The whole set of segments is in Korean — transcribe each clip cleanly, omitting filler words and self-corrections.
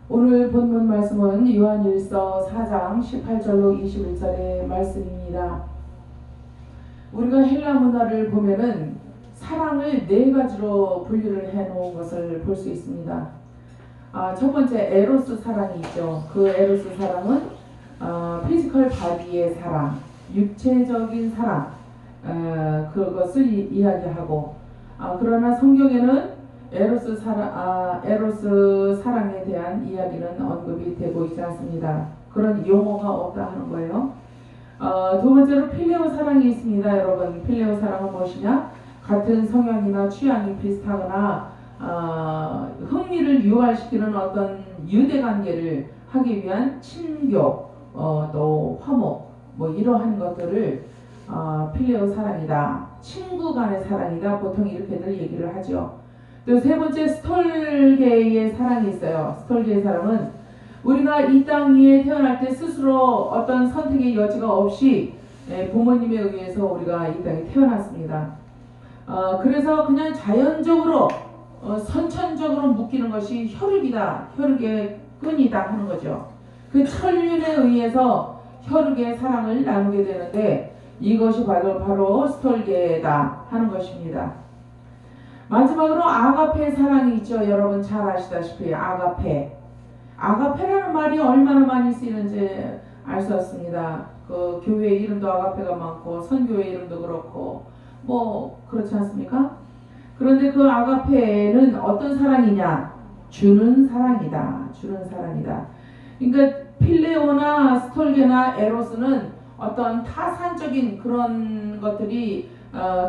오늘 본문 말씀은 요한일서 4장 18절로 21절의 말씀입니다. 우리가 헬라 문화를 보면은 사랑을 네 가지로 분류를 해 놓은 것을 볼 수 있습니다. 첫 번째 에로스 사랑이 있죠. 그 에로스 사랑은 피지컬 바디의 사랑, 육체적인 사랑, 그것을 이야기하고, 그러나 성경에는 에로스 사랑에 대한 이야기는 언급이 되고 있지 않습니다. 그런 용어가 없다 하는 거예요. 두 번째로 필레오 사랑이 있습니다. 여러분, 필레오 사랑은 무엇이냐? 같은 성향이나 취향이 비슷하거나 흥미를 유발시키는 어떤 유대관계를 하기 위한 친교, 또 화목, 이러한 것들을 필레오 사랑이다, 친구 간의 사랑이다, 보통 이렇게들 얘기를 하죠. 또 세 번째 스톨게의 사랑이 있어요. 스톨게의 사랑은 우리가 이 땅 위에 태어날 때 스스로 어떤 선택의 여지가 없이 부모님에 의해서 우리가 이 땅에 태어났습니다. 그래서 그냥 자연적으로 선천적으로 묶이는 것이 혈육이다, 혈육의 끈이다 하는 거죠. 그 천륜에 의해서 혈육의 사랑을 나누게 되는데 이것이 바로 스톨게다 하는 것입니다. 마지막으로 아가페 사랑이 있죠. 여러분 잘 아시다시피 아가페라는 말이 얼마나 많이 쓰이는지 알 수 없습니다. 그 교회 이름도 아가페가 많고 선교회 이름도 그렇고 그렇지 않습니까? 그런데 그 아가페는 어떤 사랑이냐? 주는 사랑이다. 주는 사랑이다. 그러니까 필레오나 스톨게나 에로스는 어떤 타산적인 그런 것들이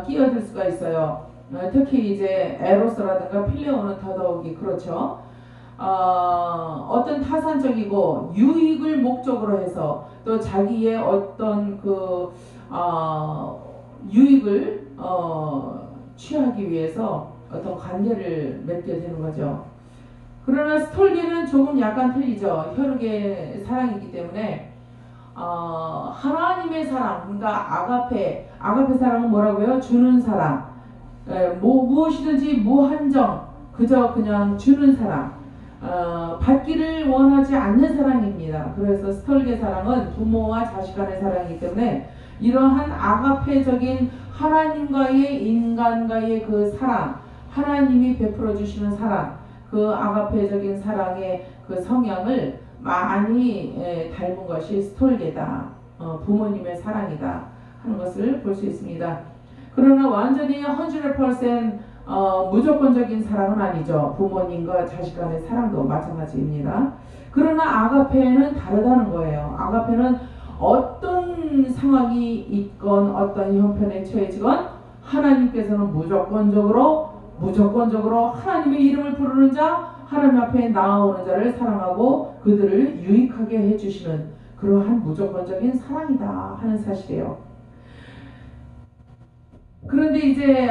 끼어들 수가 있어요. 특히 이제 에로스라든가 필레오는 더더욱이 그렇죠. 어떤 타산적이고 유익을 목적으로 해서 또 자기의 어떤 유익을 취하기 위해서 어떤 관계를 맺게 되는 거죠. 그러나 스톨게는 조금 약간 틀리죠. 혈육의 사랑이기 때문에 하나님의 사랑, 그러니까 아가페 사랑은 뭐라고요? 주는 사랑. 무엇이든지 무한정 그저 그냥 주는 사랑, 받기를 원하지 않는 사랑입니다. 그래서 스톨게 사랑은 부모와 자식 간의 사랑이기 때문에 이러한 아가페적인 하나님과의 인간과의 그 사랑, 하나님이 베풀어 주시는 사랑, 그 아가페적인 사랑의 그 성향을 많이 닮은 것이 스톨게다, 부모님의 사랑이다 하는 것을 볼 수 있습니다. 그러나 완전히 100% 무조건적인 사랑은 아니죠. 부모님과 자식 간의 사랑도 마찬가지입니다. 그러나 아가페는 다르다는 거예요. 아가페는 어떤 상황이 있건 어떤 형편에 처해지건 하나님께서는 무조건적으로 하나님의 이름을 부르는 자, 하나님 앞에 나아오는 자를 사랑하고 그들을 유익하게 해주시는 그러한 무조건적인 사랑이다 하는 사실이에요. 그런데 이제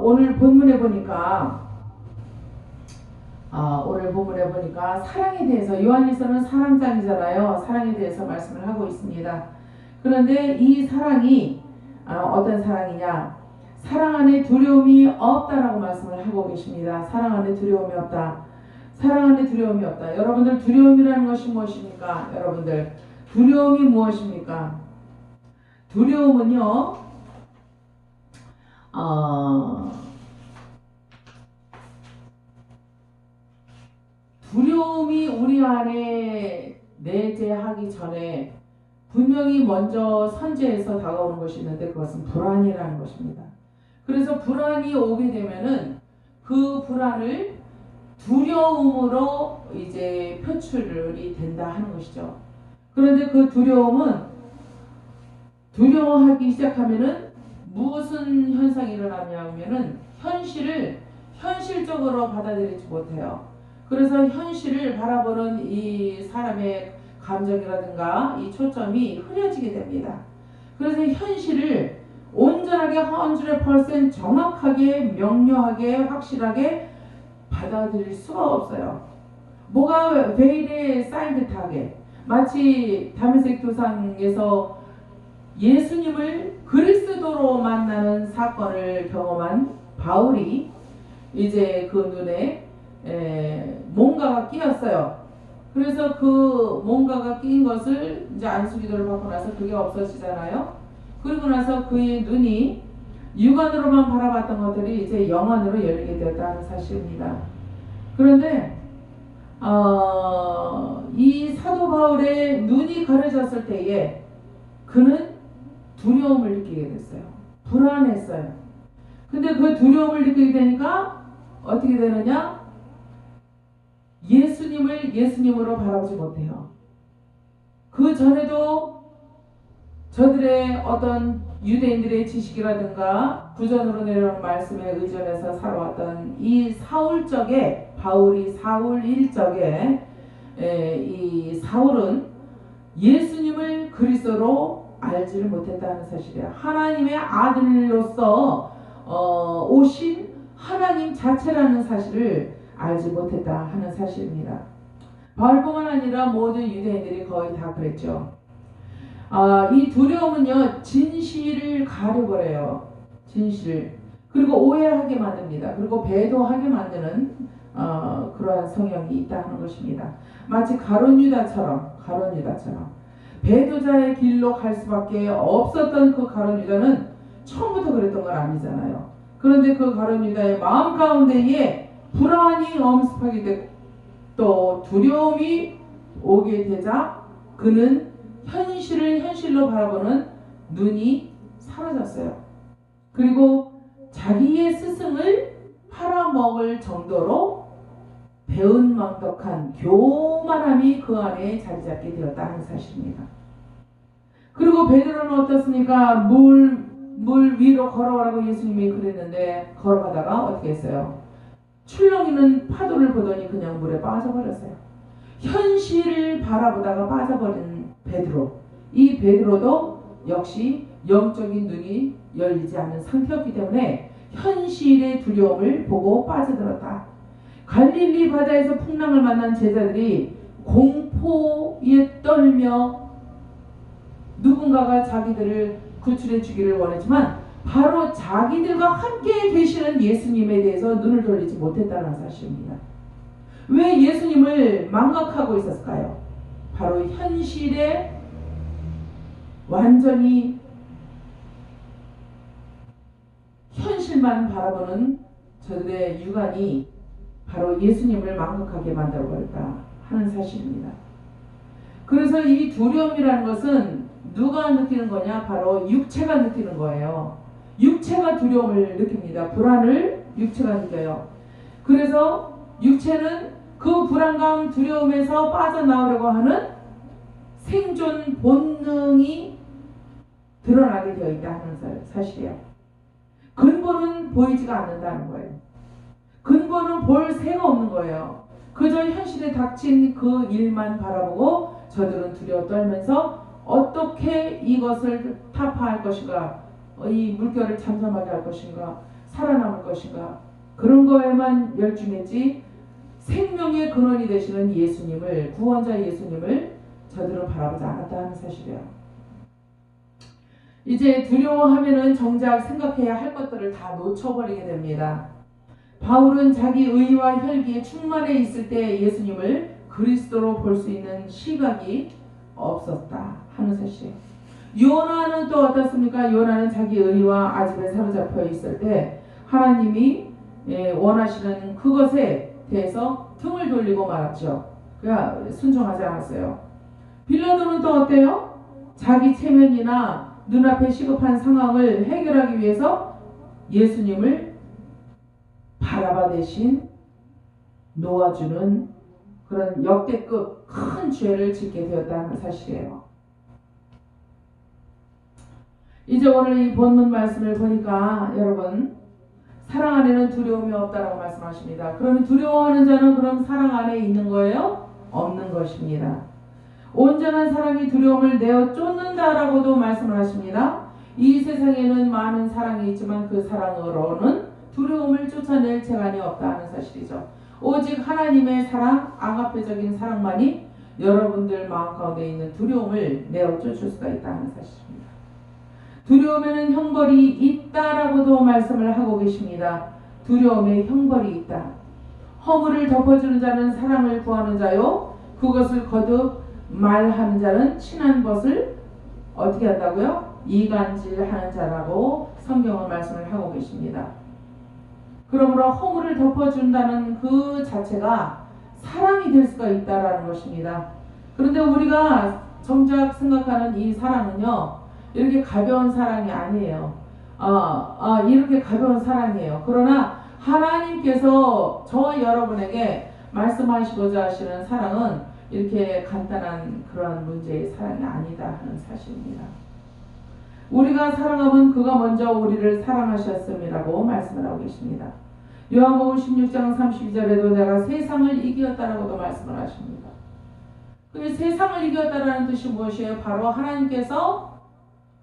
오늘 본문에 보니까 사랑에 대해서, 요한일서는 사랑장이잖아요. 사랑에 대해서 말씀을 하고 있습니다. 그런데 이 사랑이 어떤 사랑이냐? 사랑 안에 두려움이 없다라고 말씀을 하고 계십니다. 사랑 안에 두려움이 없다. 사랑 안에 두려움이 없다. 여러분들, 두려움이라는 것이 무엇입니까? 여러분들, 두려움이 무엇입니까? 두려움은요, 두려움이 우리 안에 내재하기 전에 분명히 먼저 선제해서 다가오는 것이 있는데 그것은 불안이라는 것입니다. 그래서 불안이 오게 되면은 그 불안을 두려움으로 이제 표출이 된다 하는 것이죠. 그런데 그 두려워하기 시작하면은 무슨 현상이 일어나냐면은 현실을 현실적으로 받아들이지 못해요. 그래서 현실을 바라보는 이 사람의 감정이라든가 이 초점이 흐려지게 됩니다. 그래서 현실을 온전하게 100% 정확하게 명료하게 확실하게 받아들일 수가 없어요. 뭐가 왜 이래 쌓인듯하게, 마치 다메섹 도상에서 예수님을 그리스도로 만나는 사건을 경험한 바울이 이제 그 눈에 뭔가가 끼었어요. 그래서 그 뭔가가 끼인 것을 이제 안수기도를 받고 나서 그게 없어지잖아요. 그리고 나서 그의 눈이 육안으로만 바라봤던 것들이 이제 영안으로 열리게 되었다는 사실입니다. 그런데 이 사도 바울의 눈이 가려졌을 때에 그는 두려움을 느끼게 됐어요. 불안했어요. 근데 그 두려움을 느끼게 되니까 어떻게 되느냐? 예수님을 예수님으로 바라보지 못해요. 그 전에도 저들의 어떤 유대인들의 지식이라든가 구전으로 내려오는 말씀에 의존해서 살아왔던 이 사울적에, 바울이 사울 일적에 이 사울은 예수님을 그리스도로 알지를 못했다는 사실이에요. 하나님의 아들로서 오신 하나님 자체라는 사실을 알지 못했다 하는 사실입니다. 바울뿐만 아니라 모든 유대인들이 거의 다 그랬죠. 이 두려움은요, 진실을 가려버려요. 진실. 그리고 오해하게 만듭니다. 그리고 배도하게 만드는 그러한 성향이 있다 하는 것입니다. 마치 가룟 유다처럼 배도자의 길로 갈 수밖에 없었던 그 가룟 유다는 처음부터 그랬던 건 아니잖아요. 그런데 그 가룟 유다의 마음 가운데에 불안이 엄습하게 되고 또 두려움이 오게 되자 그는 현실을 현실로 바라보는 눈이 사라졌어요. 그리고 자기의 스승을 팔아먹을 정도로 배은망덕한 교만함이 그 안에 자리잡게 되었다 하는 사실입니다. 그리고 베드로는 어떻습니까? 물 위로 걸어가라고 예수님이 그랬는데 걸어가다가 어떻게 했어요? 출렁이는 파도를 보더니 그냥 물에 빠져버렸어요. 현실을 바라보다가 빠져버린 베드로. 이 베드로도 역시 영적인 눈이 열리지 않은 상태였기 때문에 현실의 두려움을 보고 빠져들었다. 갈릴리 바다에서 풍랑을 만난 제자들이 공포에 떨며 누군가가 자기들을 구출해 주기를 원했지만 바로 자기들과 함께 계시는 예수님에 대해서 눈을 돌리지 못했다는 사실입니다. 왜 예수님을 망각하고 있었을까요? 바로 현실에 완전히 현실만 바라보는 저들의 육안이 바로 예수님을 망각하게 만들어버렸다 하는 사실입니다. 그래서 이 두려움이라는 것은 누가 느끼는 거냐? 바로 육체가 느끼는 거예요. 육체가 두려움을 느낍니다. 불안을 육체가 느껴요. 그래서 육체는 그 불안감, 두려움에서 빠져나오려고 하는 생존 본능이 드러나게 되어 있다 하는 사실이에요. 근본은 보이지가 않는다는 거예요. 근본은 볼 새가 없는 거예요. 그저 현실에 닥친 그 일만 바라보고 저들은 두려워 떨면서 어떻게 이것을 타파할 것인가, 이 물결을 잠잠하게 할 것인가, 살아남을 것인가, 그런 거에만 열중했지 생명의 근원이 되시는 예수님을, 구원자 예수님을 저들은 바라보지 않았다는 사실이에요. 이제 두려워하면은 정작 생각해야 할 것들을 다 놓쳐버리게 됩니다. 바울은 자기 의와 혈기에 충만해 있을 때 예수님을 그리스도로 볼 수 있는 시각이 없었다 하는 사실이에요. 요나는 또 어떻습니까? 요나는 자기 의와 아집에 사로잡혀 있을 때 하나님이 원하시는 그것에 대해서 등을 돌리고 말았죠. 그러니까 순종하지 않았어요. 빌라도는 또 어때요? 자기 체면이나 눈앞에 시급한 상황을 해결하기 위해서 예수님을 바라봐 대신 놓아주는 그런 역대급 큰 죄를 짓게 되었다는 사실이에요. 이제 오늘 이 본문 말씀을 보니까 여러분, 사랑 안에는 두려움이 없다라고 말씀하십니다. 그러면 두려워하는 자는 그럼 사랑 안에 있는 거예요? 없는 것입니다. 온전한 사랑이 두려움을 내어 쫓는다라고도 말씀을 하십니다. 이 세상에는 많은 사랑이 있지만 그 사랑으로는 두려움을 쫓아낼 재간이 없다는 사실이죠. 오직 하나님의 사랑, 아가페적인 사랑만이 여러분들 마음 가운데 있는 두려움을 내어 쫓을 수가 있다는 사실입니다. 두려움에는 형벌이 있다라고도 말씀을 하고 계십니다. 두려움에 형벌이 있다. 허물을 덮어주는 자는 사랑을 구하는 자요. 그것을 거듭 말하는 자는 친한 것을 어떻게 한다고요? 이간질하는 자라고 성경은 말씀을 하고 계십니다. 그러므로 허물을 덮어준다는 그 자체가 사랑이 될 수가 있다라는 것입니다. 그런데 우리가 정작 생각하는 이 사랑은요, 이렇게 가벼운 사랑이 아니에요. 이렇게 가벼운 사랑이에요. 그러나 하나님께서 저와 여러분에게 말씀하시고자 하시는 사랑은 이렇게 간단한 그런 문제의 사랑이 아니다 하는 사실입니다. 우리가 사랑하면 그가 먼저 우리를 사랑하셨음이라고 말씀을 하고 계십니다. 요한복음 16장 32절에도 내가 세상을 이기었다라고도 말씀을 하십니다. 그 세상을 이겼다라는 뜻이 무엇이에요? 바로 하나님께서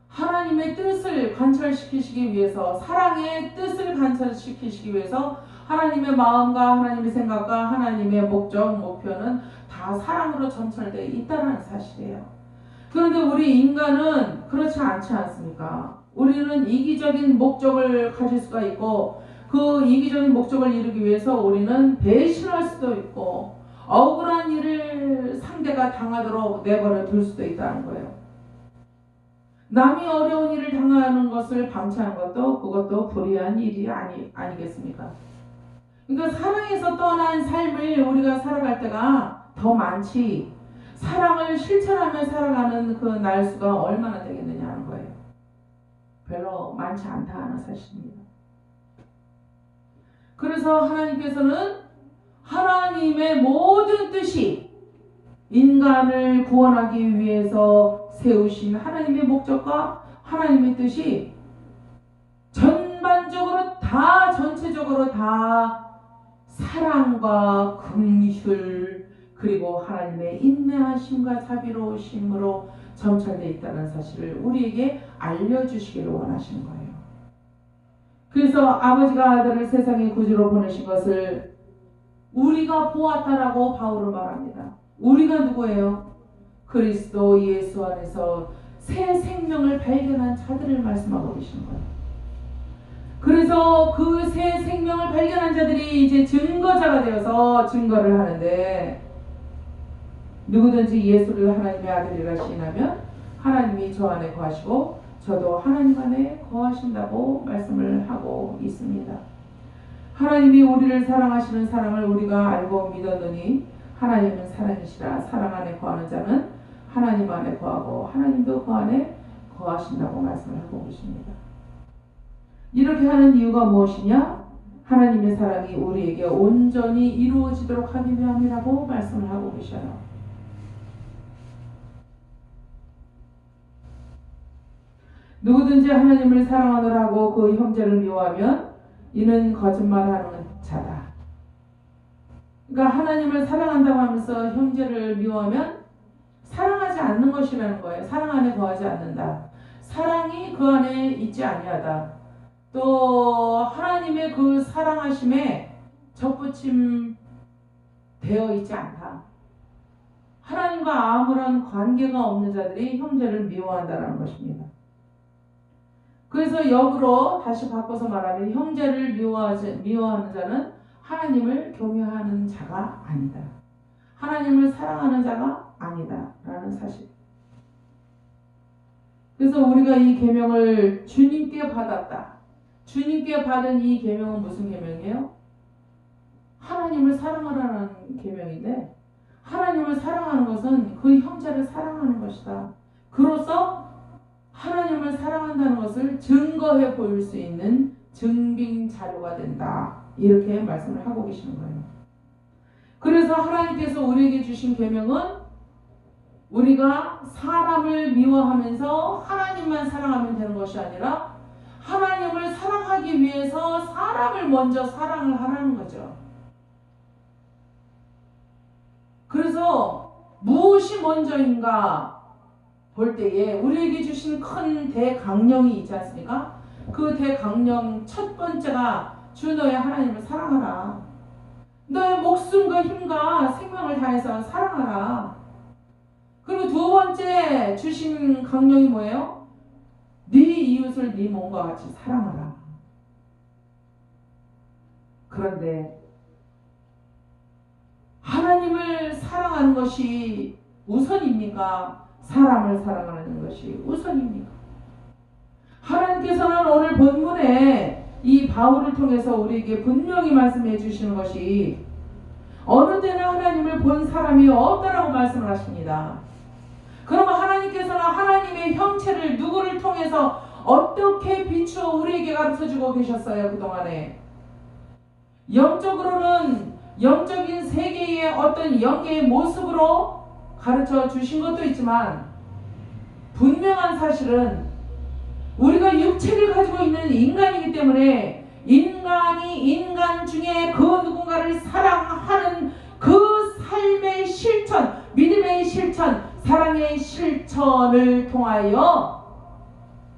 하나님의 뜻을 관철시키시기 위해서, 사랑의 뜻을 관철시키시기 위해서 하나님의 마음과 하나님의 생각과 하나님의 목적, 목표는 다 사랑으로 전철되어 있다는 사실이에요. 그런데 우리 인간은 그렇지 않지 않습니까? 우리는 이기적인 목적을 가질 수가 있고, 그 이기적인 목적을 이루기 위해서 우리는 배신할 수도 있고, 억울한 일을 상대가 당하도록 내버려 둘 수도 있다는 거예요. 남이 어려운 일을 당하는 것을 방치하는 것도 그것도 불의한 일이 아니겠습니까? 그러니까 사랑에서 떠난 삶을 우리가 살아갈 때가 더 많지, 사랑을 실천하며 살아가는 그 날수가 얼마나 되겠느냐 하는 거예요. 별로 많지 않다 하는 사실입니다. 그래서 하나님께서는 하나님의 모든 뜻이 인간을 구원하기 위해서 세우신 하나님의 목적과 하나님의 뜻이 전반적으로 다, 전체적으로 다 사랑과 긍휼, 그리고 하나님의 인내하심과 자비로우심으로 점철되어 있다는 사실을 우리에게 알려주시기를 원하시는 거예요. 그래서 아버지가 아들을 세상의 구주로 보내신 것을 우리가 보았다라고 바울은 말합니다. 우리가 누구예요? 그리스도 예수 안에서 새 생명을 발견한 자들을 말씀하고 계시는 거예요. 그래서 그 새 생명을 발견한 자들이 이제 증거자가 되어서 증거를 하는데, 누구든지 예수를 하나님의 아들이라 시인하면 하나님이 저 안에 거하시고 저도 하나님 안에 거하신다고 말씀을 하고 있습니다. 하나님이 우리를 사랑하시는 사랑을 우리가 알고 믿었느니 하나님은 사랑이시라. 사랑 안에 거하는 자는 하나님 안에 거하고 하나님도 그 안에 거하신다고 말씀을 하고 계십니다. 이렇게 하는 이유가 무엇이냐? 하나님의 사랑이 우리에게 온전히 이루어지도록 하기 위함이라고 말씀을 하고 계셔요. 누구든지 하나님을 사랑하느라고 그 형제를 미워하면 이는 거짓말하는 자다. 그러니까 하나님을 사랑한다고 하면서 형제를 미워하면 사랑하지 않는 것이라는 거예요. 사랑 안에 거하지 않는다. 사랑이 그 안에 있지 아니하다. 또 하나님의 그 사랑하심에 접붙임 되어 있지 않다. 하나님과 아무런 관계가 없는 자들이 형제를 미워한다는 것입니다. 그래서 역으로 다시 바꿔서 말하면 형제를 미워하는 자는 하나님을 경외하는 자가 아니다. 하나님을 사랑하는 자가 아니다 라는 사실. 그래서 우리가 이 계명을 주님께 받았다. 주님께 받은 이 계명은 무슨 계명이에요? 하나님을 사랑하라는 계명인데, 하나님을 사랑하는 것은 그 형제를 사랑하는 것이다. 그로써 하나님을 사랑한다는 것을 증거해 보일 수 있는 증빙 자료가 된다. 이렇게 말씀을 하고 계시는 거예요. 그래서 하나님께서 우리에게 주신 계명은 우리가 사람을 미워하면서 하나님만 사랑하면 되는 것이 아니라 하나님을 사랑하기 위해서 사람을 먼저 사랑을 하라는 거죠. 그래서 무엇이 먼저인가 볼 때에 우리에게 주신 큰 대강령이 있지 않습니까? 그 대강령 첫 번째가 주 너의 하나님을 사랑하라. 너의 목숨과 힘과 생명을 다해서 사랑하라. 그리고 두 번째 주신 강령이 뭐예요? 네 이웃을 네 몸과 같이 사랑하라. 그런데 하나님을 사랑하는 것이 우선입니까? 사람을 사랑하는 것이 우선입니까? 하나님께서는 오늘 본문에 이 바울을 통해서 우리에게 분명히 말씀해 주시는 것이 어느 때는 하나님을 본 사람이 없다라고 말씀을 하십니다. 그러면 하나님께서는 하나님의 형체를 누구를 통해서 어떻게 비추어 우리에게 가르쳐주고 계셨어요? 그동안에 영적으로는 영적인 세계의 어떤 영계의 모습으로 가르쳐 주신 것도 있지만 분명한 사실은 우리가 육체를 가지고 있는 인간이기 때문에 인간이 인간 중에 그 누군가를 사랑하는 그 삶의 실천, 믿음의 실천, 사랑의 실천을 통하여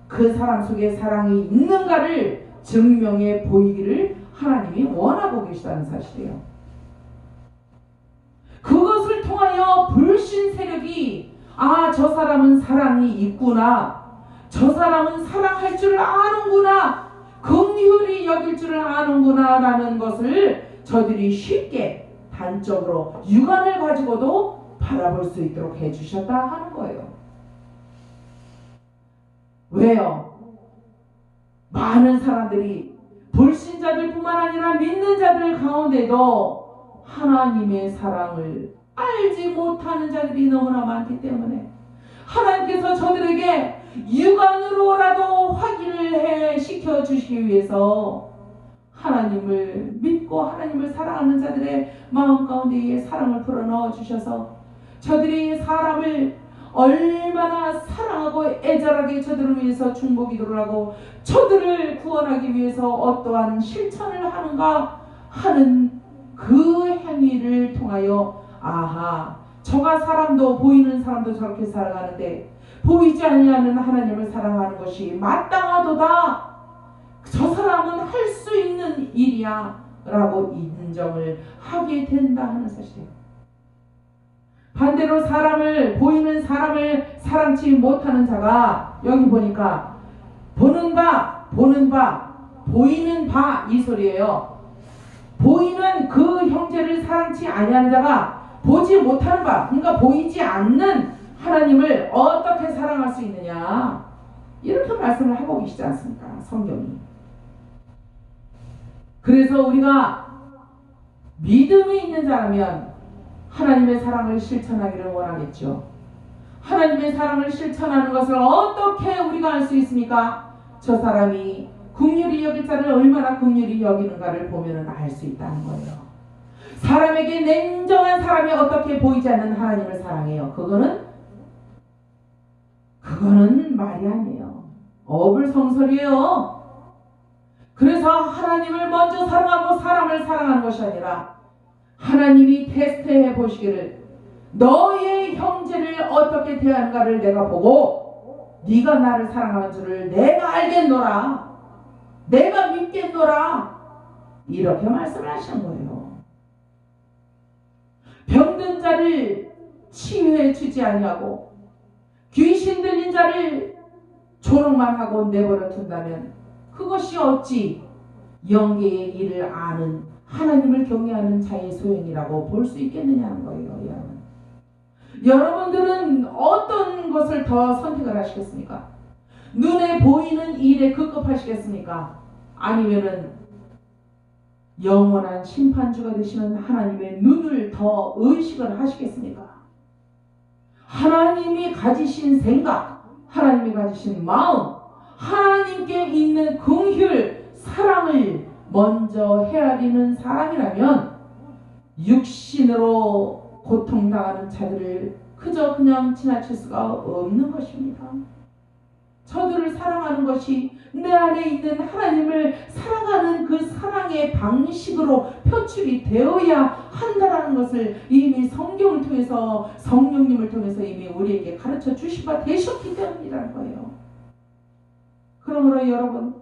그 사람 속에 사랑이 있는가를 증명해 보이기를 하나님이 원하고 계시다는 사실이에요. 그것을 통하여 불신 세력이 저 사람은 사랑이 있구나, 저 사람은 사랑할 줄 아는구나, 긍휼히 여길 줄 아는구나 라는 것을 저들이 쉽게 단적으로 육안을 가지고도 바라볼 수 있도록 해주셨다 하는 거예요. 왜요? 많은 사람들이 불신자들 뿐만 아니라 믿는 자들 가운데도 하나님의 사랑을 알지 못하는 자들이 너무나 많기 때문에 하나님께서 저들에게 육안으로라도 확인을 시켜주시기 위해서 하나님을 믿고 하나님을 사랑하는 자들의 마음 가운데에 사랑을 불어넣어 주셔서 저들이 사람을 얼마나 사랑하고 애절하게 저들을 위해서 중보기도를 하고 저들을 구원하기 위해서 어떠한 실천을 하는가 하는 그 행위를 통하여 저가 사람도 보이는 사람도 저렇게 살아가는데 보이지 아니하는 하나님을 사랑하는 것이 마땅하도다. 저 사람은 할 수 있는 일이야 라고 인정을 하게 된다 하는 사실이에요. 반대로 보이는 사람을 사랑치 못하는 자가 여기 보니까 보이는 바 이 소리예요. 보이는 그 형제를 사랑치 아니하는 자가 보지 못하는 바, 그러니까 보이지 않는 하나님을 어떻게 사랑할 수 있느냐, 이렇게 말씀을 하고 계시지 않습니까? 성경이. 그래서 우리가 믿음이 있는 자라면 하나님의 사랑을 실천하기를 원하겠죠. 하나님의 사랑을 실천하는 것을 어떻게 우리가 알 수 있습니까? 저 사람이 긍휼히 여길 자를 얼마나 긍휼히 여기는가를 보면 알 수 있다는 거예요. 사람에게 냉정한 사람이 어떻게 보이지 않는 하나님을 사랑해요? 그거는 말이 아니에요. 어불성설이에요. 그래서 하나님을 먼저 사랑하고 사람을 사랑하는 것이 아니라 하나님이 테스트해 보시기를 너의 형제를 어떻게 대하는가를 내가 보고 네가 나를 사랑하는 줄을 내가 알겠노라, 내가 믿겠노라, 이렇게 말씀을 하시는 거예요. 병든 자를 치유해 주지 아니하고 귀신 들린 자를 조롱만 하고 내버려 둔다면 그것이 어찌 영계의 일을 아는 하나님을 경외하는 자의 소용이라고 볼 수 있겠느냐는 거예요. 여러분들은 어떤 것을 더 선택을 하시겠습니까? 눈에 보이는 일에 급급하시겠습니까? 아니면은 영원한 심판주가 되시는 하나님의 눈을 더 의식을 하시겠습니까? 하나님이 가지신 생각, 하나님이 가지신 마음, 하나님께 있는 긍휼, 사랑을 먼저 헤아리는 사람이라면 육신으로 고통당하는 자들을 그저 그냥 지나칠 수가 없는 것입니다. 저들을 사랑하는 것이 내 안에 있는 하나님을 사랑하는 그 사랑의 방식으로 표출이 되어야 한다는 것을 이미 성경을 통해서 성령님을 통해서 이미 우리에게 가르쳐 주신 바 되셨기 때문이라는 거예요. 그러므로 여러분,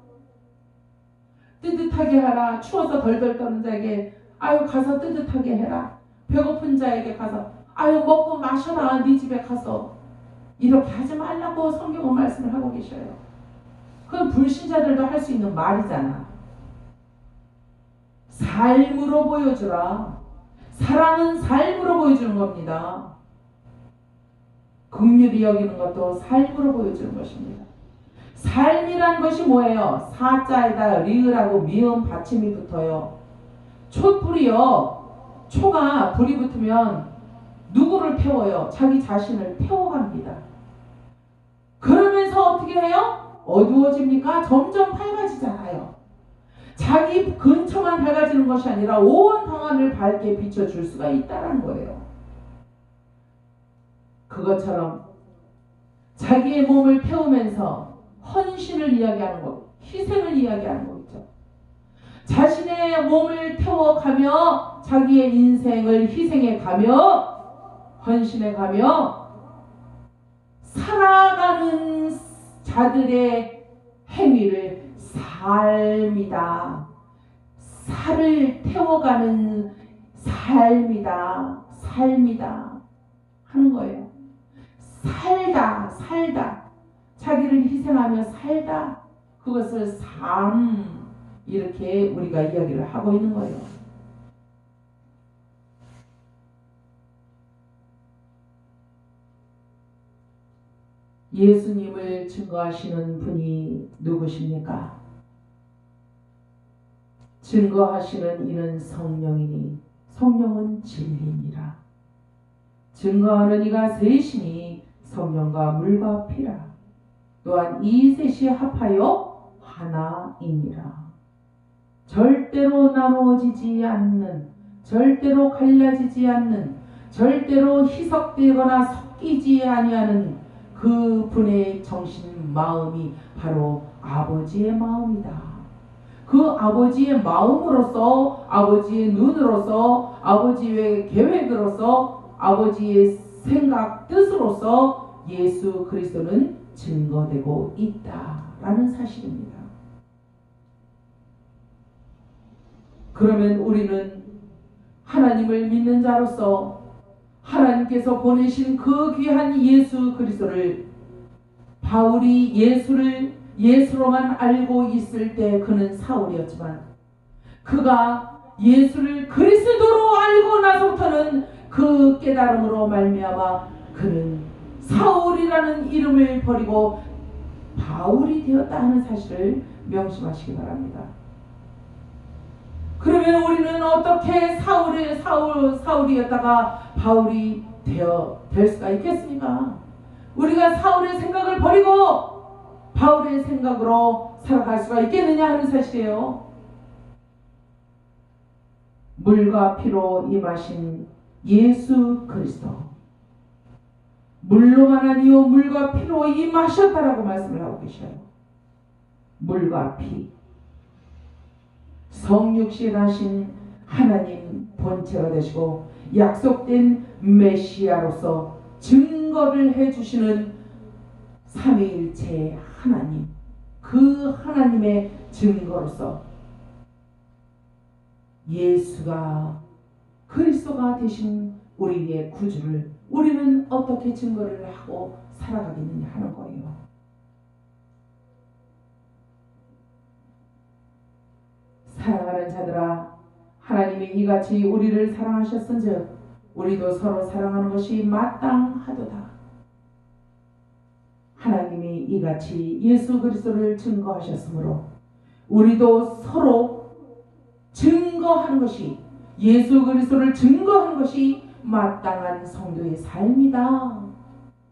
뜨뜻하게 하라. 추워서 덜덜 떠는 자에게 가서 뜨뜻하게 해라. 배고픈 자에게 가서 먹고 마셔라. 네 집에 가서. 이렇게 하지 말라고 성경은 말씀을 하고 계셔요. 그건 불신자들도 할 수 있는 말이잖아. 삶으로 보여주라. 사랑은 삶으로 보여주는 겁니다. 긍휼히 여기는 것도 삶으로 보여주는 것입니다. 삶이란 것이 뭐예요? 사자에다 리을하고 미음 받침이 붙어요. 촛불이요. 초가 불이 붙으면 누구를 태워요? 자기 자신을 태워갑니다. 그러면서 어떻게 해요? 어두워집니까? 점점 밝아지잖아요. 자기 근처만 밝아지는 것이 아니라 온 방안을 밝게 비춰줄 수가 있다는 거예요. 그것처럼 자기의 몸을 태우면서 헌신을 이야기하는 것, 희생을 이야기하는 거죠. 자신의 몸을 태워가며 자기의 인생을 희생해가며 헌신해가며 살아가는 자들의 행위를 삶이다. 살을 태워가는 삶이다. 삶이다. 하는 거예요. 살다. 자기를 희생하며 살다. 그것을 삶. 이렇게 우리가 이야기를 하고 있는 거예요. 예수님을 증거하시는 분이 누구십니까? 증거하시는 이는 성령이니 성령은 진리니라. 증거하는 이가 셋이니 성령과 물과 피라. 또한 이 셋이 합하여 하나이니라. 절대로 나누어지지 않는, 절대로 갈라지지 않는, 절대로 희석되거나 섞이지 아니하는 그 분의 정신 마음이 바로 아버지의 마음이다. 그 아버지의 마음으로서, 아버지의 눈으로서, 아버지의 계획으로서, 아버지의 생각, 뜻으로서 예수 그리스도는 증거되고 있다라는 사실입니다. 그러면 우리는 하나님을 믿는 자로서 하나님께서 보내신 그 귀한 예수 그리스도를, 바울이 예수를 예수로만 알고 있을 때 그는 사울이었지만 그가 예수를 그리스도로 알고 나서부터는 그 깨달음으로 말미암아 그는 사울이라는 이름을 버리고 바울이 되었다 하는 사실을 명심하시기 바랍니다. 그러면 우리는 어떻게 사울이었다가 바울이 될 수가 있겠습니까? 우리가 사울의 생각을 버리고 바울의 생각으로 살아갈 수가 있겠느냐 하는 사실이에요. 물과 피로 임하신 예수 그리스도, 물로만 아니요 물과 피로 임하셨다라고 말씀을 하고 계셔요. 물과 피, 성육신하신 하나님 본체가 되시고 약속된 메시아로서 증거를 해주시는 삼위일체 하나님, 그 하나님의 증거로서 예수가 그리스도가 되신 우리의 구주를 우리는 어떻게 증거를 하고 살아가겠느냐 하는 거예요. 사랑하는 자들아, 하나님이 이같이 우리를 사랑하셨은즉 우리도 서로 사랑하는 것이 마땅하도다. 하나님이 이같이 예수 그리스도를 증거하셨으므로 우리도 서로 증거하는 것이, 예수 그리스도를 증거하는 것이 마땅한 성도의 삶이다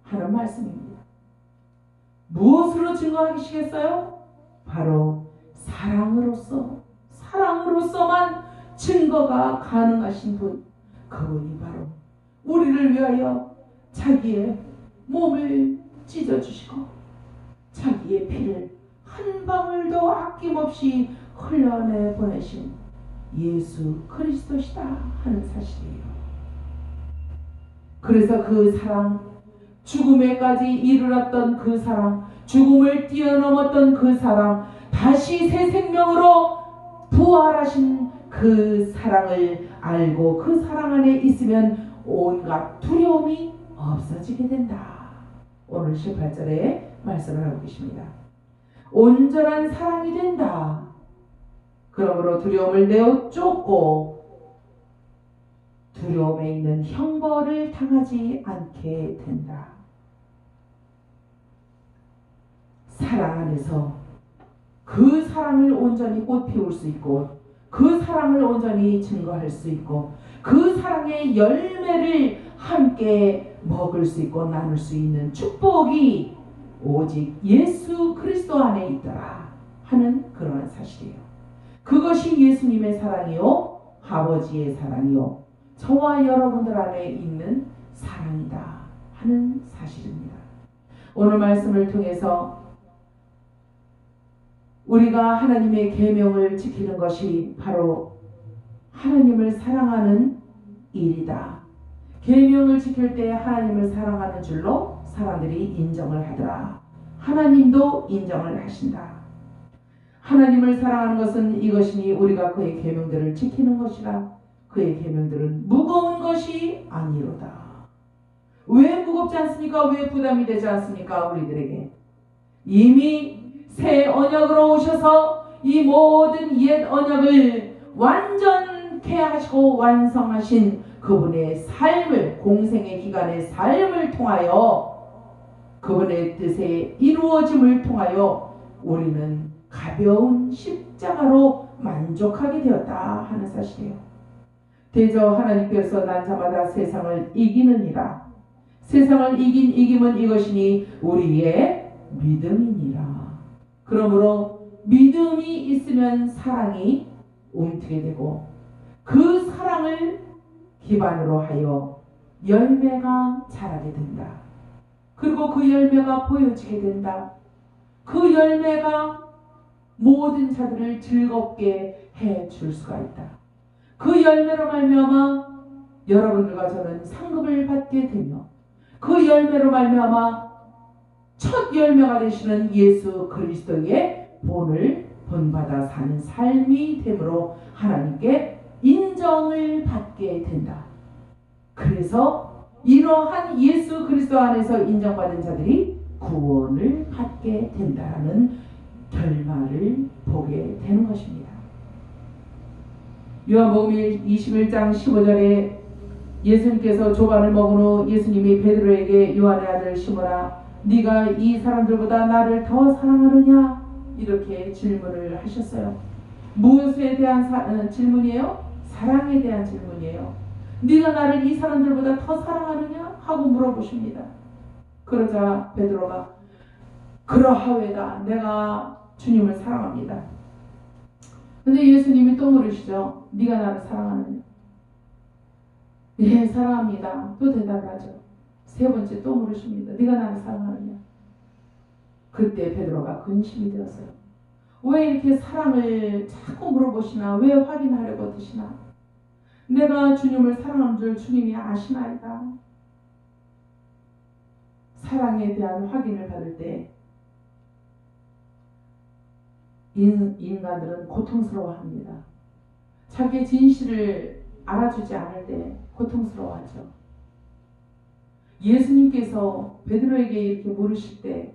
하는 말씀입니다. 무엇으로 증거하시겠어요? 바로 사랑으로서만 증거가 가능하신 분, 그분이 바로 우리를 위하여 자기의 몸을 찢어주시고 자기의 피를 한 방울도 아낌없이 흘려내 보내신 예수 그리스도시다 하는 사실이에요. 그래서 그 사랑, 죽음에까지 이르렀던 그 사랑, 죽음을 뛰어넘었던 그 사랑, 다시 새 생명으로 부활하신 그 사랑을 알고 그 사랑 안에 있으면 온갖 두려움이 없어지게 된다. 오늘 18절에 말씀을 하고 계십니다. 온전한 사랑이 된다. 그러므로 두려움을 내어 쫓고 두려움에 있는 형벌을 당하지 않게 된다. 사랑 안에서 그 사랑을 온전히 꽃피울 수 있고 그 사랑을 온전히 증거할 수 있고 그 사랑의 열매를 함께 먹을 수 있고 나눌 수 있는 축복이 오직 예수 그리스도 안에 있더라 하는 그러한 사실이에요. 그것이 예수님의 사랑이요 아버지의 사랑이요 저와 여러분들 안에 있는 사랑이다 하는 사실입니다. 오늘 말씀을 통해서 우리가 하나님의 계명을 지키는 것이 바로 하나님을 사랑하는 일이다. 계명을 지킬 때 하나님을 사랑하는 줄로 사람들이 인정을 하더라. 하나님도 인정을 하신다. 하나님을 사랑하는 것은 이것이니 우리가 그의 계명들을 지키는 것이라. 그의 계명들은 무거운 것이 아니로다. 왜 무겁지 않습니까? 왜 부담이 되지 않습니까? 우리들에게 이미 새 언약으로 오셔서 이 모든 옛 언약을 완전케 하시고 완성하신 그분의 삶을 공생의 기간의 삶을 통하여 그분의 뜻에 이루어짐을 통하여 우리는 가벼운 십자가로 만족하게 되었다 하는 사실이에요. 대저 하나님께서 난 자마다 세상을 이기느니라. 세상을 이긴 이김은 이것이니 우리의 믿음이니라. 그러므로 믿음이 있으면 사랑이 움트게 되고 그 사랑을 기반으로 하여 열매가 자라게 된다. 그리고 그 열매가 보여지게 된다. 그 열매가 모든 자들을 즐겁게 해줄 수가 있다. 그 열매로 말미암아 여러분들과 저는 상급을 받게 되며 그 열매로 말미암아 첫 열매가 되시는 예수 그리스도의 본을 본받아 사는 삶이 되므로 하나님께 인정을 받게 된다. 그래서 이러한 예수 그리스도 안에서 인정받은 자들이 구원을 받게 된다는 결말을 보게 되는 것입니다. 요한복음 21장 15절에 예수님께서 조반을 먹은 후 예수님이 베드로에게 요한의 아들 시몬아 네가 이 사람들보다 나를 더 사랑하느냐? 이렇게 질문을 하셨어요. 무엇에 대한 질문이에요? 사랑에 대한 질문이에요. 네가 나를 이 사람들보다 더 사랑하느냐? 하고 물어보십니다. 그러자 베드로가 그러하외다. 내가 주님을 사랑합니다. 근데 예수님이 또 물으시죠. 네가 나를 사랑하느냐? 네, 사랑합니다. 또 대답을 하죠. 세 번째 또 물으십니다. 네가 나를 사랑하느냐? 그때 베드로가 근심이 되었어요. 왜 이렇게 사랑을 자꾸 물어보시나? 왜 확인하려고 드시나? 내가 주님을 사랑하는 줄 주님이 아시나이다. 사랑에 대한 확인을 받을 때 인간들은 고통스러워합니다. 자기의 진실을 알아주지 않을 때 고통스러워하죠. 예수님께서 베드로에게 이렇게 물으실 때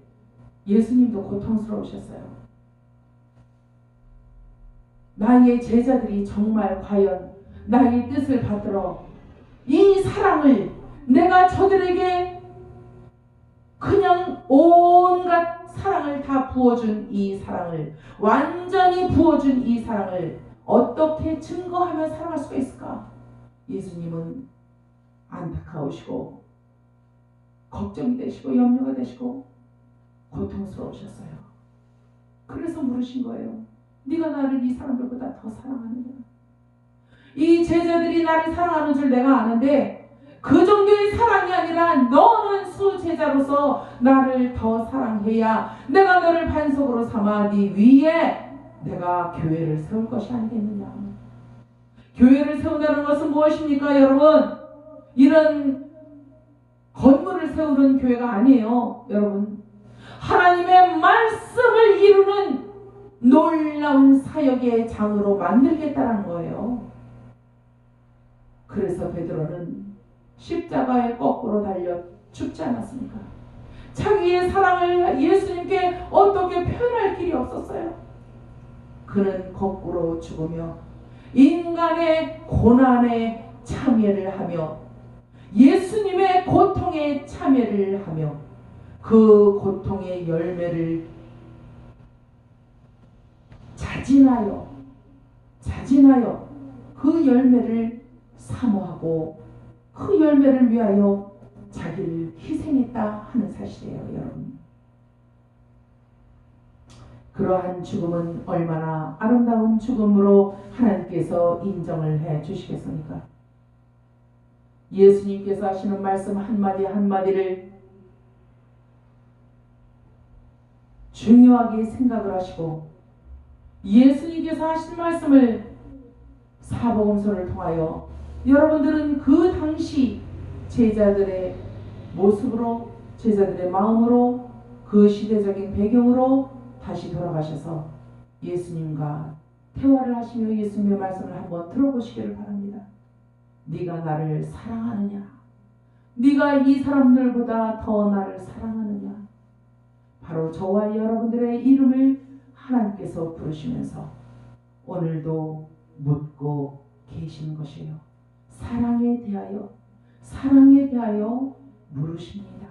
예수님도 고통스러우셨어요. 나의 제자들이 정말 과연 나의 뜻을 받들어 이 사랑을 내가 저들에게 그냥 온갖 사랑을 다 부어준 이 사랑을 완전히 부어준 이 사랑을 어떻게 증거하며 사랑할 수가 있을까? 예수님은 안타까우시고 걱정이 되시고 염려가 되시고 고통스러우셨어요. 그래서 물으신 거예요. 네가 나를 이 사람들보다 더 사랑하느냐? 이 제자들이 나를 사랑하는 줄 내가 아는데 그 정도의 사랑이 아니라 너는 수제자로서 나를 더 사랑해야 내가 너를 반석으로 삼아 네 위에 내가 교회를 세울 것이 아니겠느냐. 교회를 세운다는 것은 무엇입니까 여러분? 이런 건물을 세우는 교회가 아니에요 여러분. 하나님의 말씀을 이루는 놀라운 사역의 장으로 만들겠다는 거예요. 그래서 베드로는 십자가에 거꾸로 달려 죽지 않았습니까? 자기의 사랑을 예수님께 어떻게 표현할 길이 없었어요. 그는 거꾸로 죽으며 인간의 고난의 참여를 하며 예수님의 고통에 참여를 하며 그 고통의 열매를 자진하여 그 열매를 사모하고 그 열매를 위하여 자기를 희생했다 하는 사실이에요, 여러분. 그러한 죽음은 얼마나 아름다운 죽음으로 하나님께서 인정을 해 주시겠습니까? 예수님께서 하시는 말씀 한마디 한마디를 중요하게 생각을 하시고 예수님께서 하신 말씀을 사복음서를 통하여 여러분들은 그 당시 제자들의 모습으로, 제자들의 마음으로, 그 시대적인 배경으로 다시 돌아가셔서 예수님과 대화를 하시며 예수님의 말씀을 한번 들어보시기를 바랍니다. 네가 나를 사랑하느냐? 네가 이 사람들보다 더 나를 사랑하느냐? 바로 저와 여러분들의 이름을 하나님께서 부르시면서 오늘도 묻고 계시는 것이에요. 사랑에 대하여 물으십니다.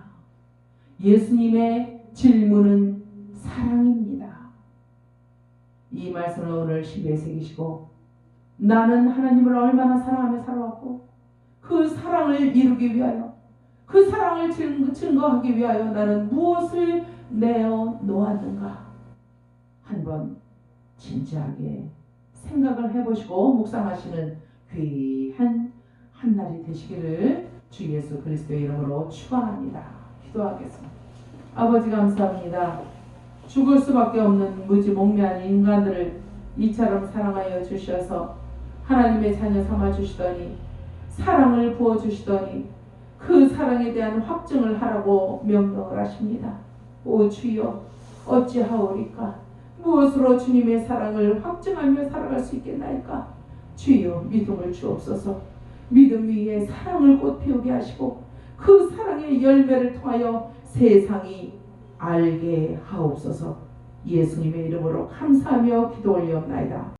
예수님의 질문은 사랑입니다. 이 말씀을 오늘 심에 새기시고 나는 하나님을 얼마나 사랑하며 살아왔고 그 사랑을 이루기 위하여 그 사랑을 증거하기 위하여 나는 무엇을 내어 놓았는가 한번 진지하게 생각을 해보시고 묵상하시는 귀한 한 날이 되시기를 주 예수 그리스도의 이름으로 축원합니다. 기도하겠습니다. 아버지 감사합니다. 죽을 수밖에 없는 무지몽매한 인간들을 이처럼 사랑하여 주셔서 하나님의 자녀 삼아 주시더니 사랑을 부어 주시더니 그 사랑에 대한 확증을 하라고 명령을 하십니다. 오 주여 어찌하오리까? 무엇으로 주님의 사랑을 확증하며 살아갈 수 있겠나이까? 주여 믿음을 주옵소서. 믿음 위에 사랑을 꽃피우게 하시고 그 사랑의 열매를 통하여 세상이 알게 하옵소서. 예수님의 이름으로 감사하며 기도 올리옵나이다.